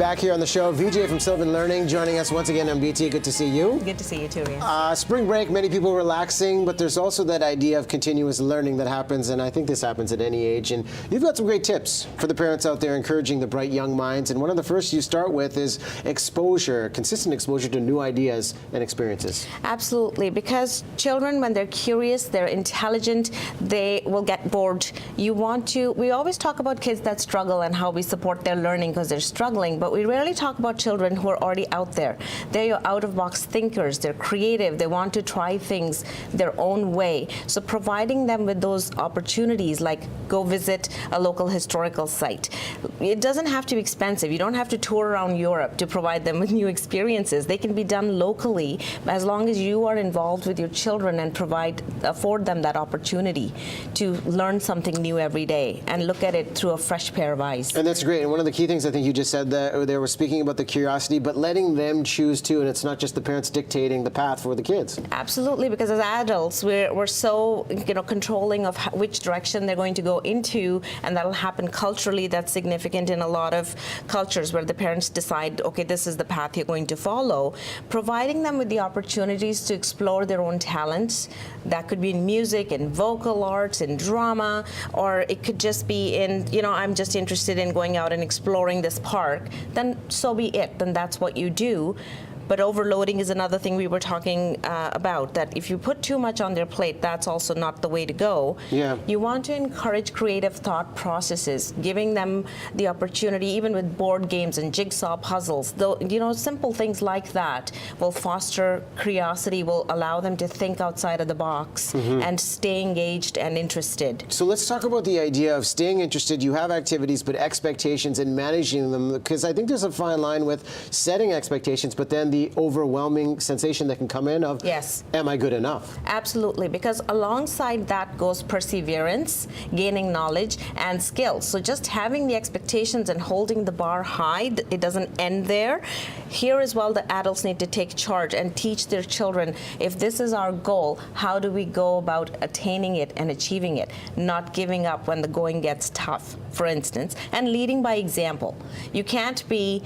Back here on the show, VJ from Sylvan Learning joining us once again on BT. Good to see you. Good to see you too, yes. Spring break, many people relaxing, but there's also that idea of continuous learning that happens, and I think this happens at any age. And you've got some great tips for the parents out there encouraging the bright young minds. And one of the first you start with is exposure, consistent exposure to new ideas and experiences. Absolutely, because children, when they're curious, they're intelligent, they will get bored. We always talk about kids that struggle and how we support their learning because they're struggling, but we rarely talk about children who are already out there. They're your out-of-box thinkers, they're creative, they want to try things their own way. So providing them with those opportunities, like go visit a local historical site. It doesn't have to be expensive. You don't have to tour around Europe to provide them with new experiences. They can be done locally as long as you are involved with your children and afford them that opportunity to learn something new every day and look at it through a fresh pair of eyes. And that's great. And one of the key things I think you just said that they were speaking about the curiosity, but letting them choose too, and it's not just the parents dictating the path for the kids. Absolutely, because as adults, we're so controlling of which direction they're going to go into, and that'll happen culturally. That's significant in a lot of cultures where the parents decide, okay, this is the path you're going to follow. Providing them with the opportunities to explore their own talents. That could be in music, in vocal arts, in drama, or it could just be in, I'm just interested in going out and exploring this park. Then so be it, then that's what you do. But overloading is another thing we were talking about, that if you put too much on their plate, that's also not the way to go. Yeah. You want to encourage creative thought processes, giving them the opportunity, even with board games and jigsaw puzzles, though, simple things like that will foster curiosity, will allow them to think outside of the box and stay engaged and interested. So let's talk about the idea of staying interested. You have activities, but expectations and managing them, because I think there's a fine line with setting expectations, but then the overwhelming sensation that can come in of, yes, am I good enough? Absolutely, because alongside that goes perseverance, gaining knowledge, and skills. So just having the expectations and holding the bar high, it doesn't end there. Here as well, the adults need to take charge and teach their children, if this is our goal, how do we go about attaining it and achieving it? Not giving up when the going gets tough, for instance, and leading by example. You can't be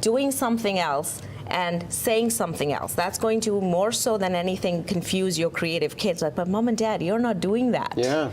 doing something else and saying something else. That's going to, more so than anything, confuse your creative kids. Like, but mom and dad, you're not doing that. Yeah.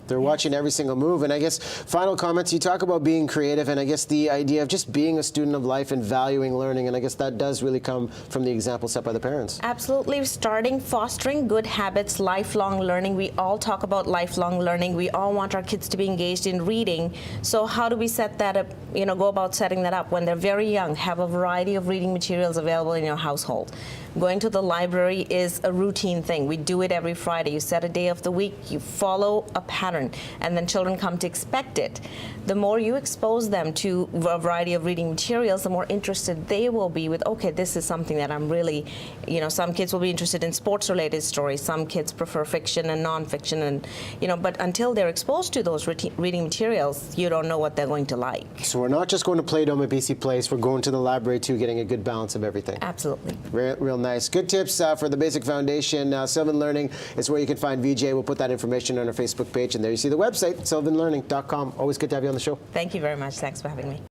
They're watching every single move. And I guess final comments, you talk about being creative, and I guess the idea of just being a student of life and valuing learning, and I guess that does really come from the example set by the parents. Absolutely. Fostering good habits, lifelong learning. We all talk about lifelong learning. We all want our kids to be engaged in reading. So how do we set that up, go about setting that up when they're very young? Have a variety of reading materials available in your household. Going to the library is a routine thing. We do it every Friday. You set a day of the week, you follow a pattern, and then children come to expect it. The more you expose them to a variety of reading materials, the more interested they will be with, okay, this is something that I'm really, some kids will be interested in sports-related stories. Some kids prefer fiction and nonfiction, and, but until they're exposed to those reading materials, you don't know what they're going to like. So we're not just going to Play-Doh at BC Place, we're going to the library too, getting a good balance of everything. Absolutely. Real nice. Good tips for the basic foundation. Sylvan Learning is where you can find VJ. We'll put that information on our Facebook page, and there you see the website, sylvanlearning.com. Always good to have you on the show. Thank you very much. Thanks for having me.